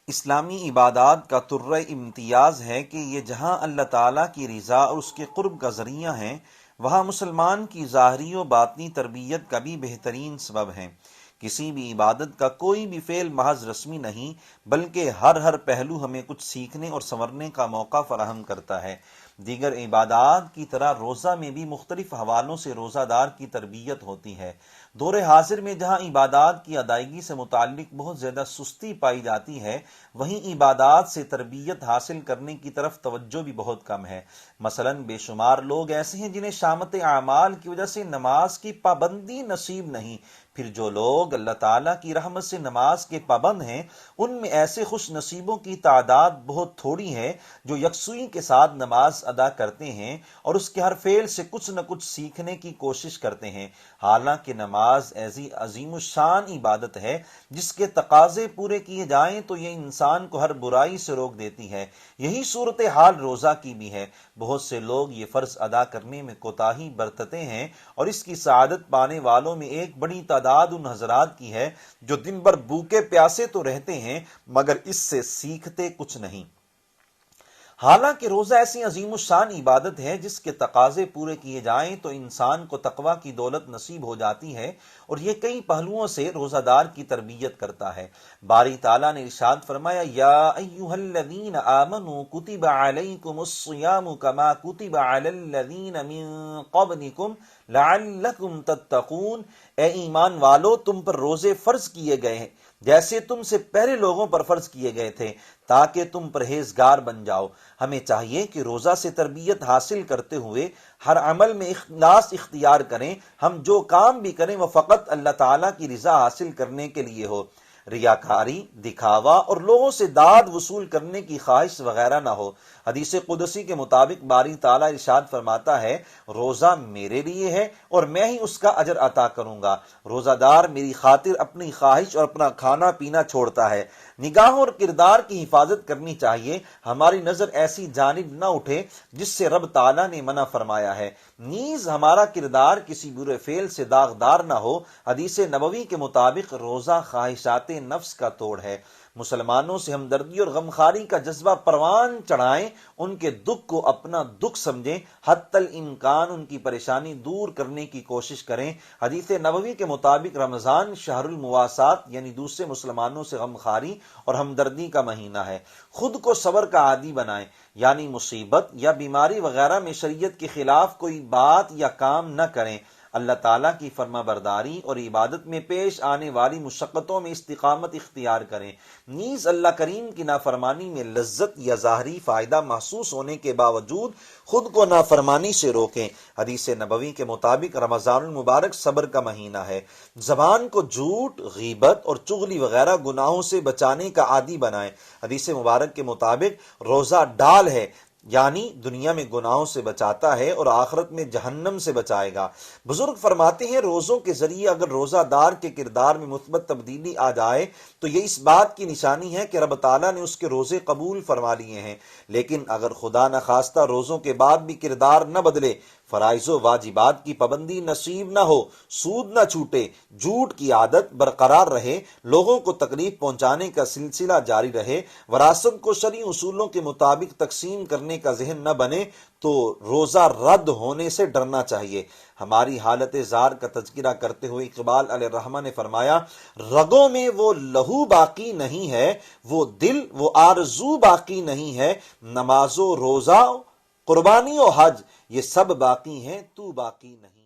اسلامی عبادات کا طرۂ امتیاز ہے کہ یہ جہاں اللہ تعالیٰ کی رضا اور اس کے قرب کا ذریعہ ہیں، وہاں مسلمان کی ظاہری و باطنی تربیت کا بھی بہترین سبب ہے۔ کسی بھی عبادت کا کوئی بھی فعل محض رسمی نہیں، بلکہ ہر پہلو ہمیں کچھ سیکھنے اور سنورنے کا موقع فراہم کرتا ہے۔ دیگر عبادات کی طرح روزہ میں بھی مختلف حوالوں سے روزہ دار کی تربیت ہوتی ہے۔ دور حاضر میں جہاں عبادات کی ادائیگی سے متعلق بہت زیادہ سستی پائی جاتی ہے، وہیں عبادات سے تربیت حاصل کرنے کی طرف توجہ بھی بہت کم ہے۔ مثلاً بے شمار لوگ ایسے ہیں جنہیں شامت اعمال کی وجہ سے نماز کی پابندی نصیب نہیں، پھر جو لوگ اللہ تعالیٰ کی رحمت سے نماز کے پابند ہیں، ان میں ایسے خوش نصیبوں کی تعداد بہت تھوڑی ہے جو یکسوئی کے ساتھ نماز ادا کرتے ہیں اور اس کے ہر فعل سے کچھ نہ کچھ سیکھنے کی کوشش کرتے ہیں۔ حالانکہ نماز ایسی عظیم الشان عبادت ہے جس کے تقاضے پورے کیے جائیں تو یہ انسان کو ہر برائی سے روک دیتی ہے۔ یہی صورتحال روزہ کی بھی ہے۔ بہت سے لوگ یہ فرض ادا کرنے میں کوتاہی برتتے ہیں اور اس کی سعادت پانے والوں میں ایک بڑی تعداد ان حضرات کی ہے جو دن بھر بھوکے پیاسے تو رہتے ہیں مگر اس سے سیکھتے کچھ نہیں۔ حالانکہ روزہ ایسی عظیم الشان عبادت ہے جس کے تقاضے پورے کیے جائیں تو انسان کو تقویٰ کی دولت نصیب ہو جاتی ہے اور یہ کئی پہلوؤں سے روزہ دار کی تربیت کرتا ہے۔ باری تعالیٰ نے ارشاد فرمایا، یا ایھا الذین آمنوا کتب علیکم الصیام کما کتب علی الذین من قبلکم لعلکم تتقون، اے ایمان والو تم پر روزے فرض کیے گئے ہیں جیسے تم سے پہلے لوگوں پر فرض کیے گئے تھے تاکہ تم پرہیزگار بن جاؤ۔ ہمیں چاہیے کہ روزہ سے تربیت حاصل کرتے ہوئے ہر عمل میں اخلاص اختیار کریں۔ ہم جو کام بھی کریں وہ فقط اللہ تعالیٰ کی رضا حاصل کرنے کے لیے ہو، ریاکاری، دکھاوا اور لوگوں سے داد وصول کرنے کی خواہش وغیرہ نہ ہو۔ حدیث قدسی کے مطابق باری تعالیٰ ارشاد فرماتا ہے، روزہ میرے لیے ہے اور میں ہی اس کا اجر عطا کروں گا۔ روزہ دار میری خاطر اپنی خواہش اور اپنا کھانا پینا چھوڑتا ہے۔ نگاہوں اور کردار کی حفاظت کرنی چاہیے، ہماری نظر ایسی جانب نہ اٹھے جس سے رب تعالیٰ نے منع فرمایا ہے، نیز ہمارا کردار کسی برے فعل سے داغدار نہ ہو۔ حدیث نبوی کے مطابق روزہ خواہشات نفس کا توڑ ہے۔ مسلمانوں سے ہمدردی اور غمخواری کا جذبہ پروان چڑھائیں، ان کے دکھ کو اپنا دکھ سمجھیں، حتی الامکان ان کی پریشانی دور کرنے کی کوشش کریں۔ حدیث نبوی کے مطابق رمضان شہر المواسات یعنی دوسرے مسلمانوں سے غمخواری اور ہمدردی کا مہینہ ہے۔ خود کو صبر کا عادی بنائیں، یعنی مصیبت یا بیماری وغیرہ میں شریعت کے خلاف کوئی بات یا کام نہ کریں۔ اللہ تعالیٰ کی فرما برداری اور عبادت میں پیش آنے والی مشقتوں میں استقامت اختیار کریں۔ نیز اللہ کریم کی نافرمانی میں لذت یا ظاہری فائدہ محسوس ہونے کے باوجود خود کو نافرمانی سے روکیں۔ حدیث نبوی کے مطابق رمضان المبارک صبر کا مہینہ ہے۔ زبان کو جھوٹ، غیبت اور چغلی وغیرہ گناہوں سے بچانے کا عادی بنائیں۔ حدیث مبارک کے مطابق روزہ ڈال ہے، یعنی دنیا میں گناہوں سے بچاتا ہے اور آخرت میں جہنم سے بچائے گا۔ بزرگ فرماتے ہیں، روزوں کے ذریعے اگر روزہ دار کے کردار میں مثبت تبدیلی آ جائے تو یہ اس بات کی نشانی ہے کہ رب تعالیٰ نے اس کے روزے قبول فرما لیے ہیں۔ لیکن اگر خدا نخواستہ روزوں کے بعد بھی کردار نہ بدلے، فرائض و واجبات کی پابندی نصیب نہ ہو، سود نہ چھوٹے، جھوٹ کی عادت برقرار رہے، لوگوں کو تکلیف پہنچانے کا سلسلہ جاری رہے، وراثت کو شرعی اصولوں کے مطابق تقسیم کرنے کا ذہن نہ بنے، تو روزہ رد ہونے سے ڈرنا چاہیے۔ ہماری حالت زار کا تذکرہ کرتے ہوئے اقبال علیہ الرحمہ نے فرمایا، رگوں میں وہ لہو باقی نہیں ہے، وہ دل وہ آرزو باقی نہیں ہے، نماز و روزہ، قربانی و حج یہ سب باقی ہیں، تو باقی نہیں۔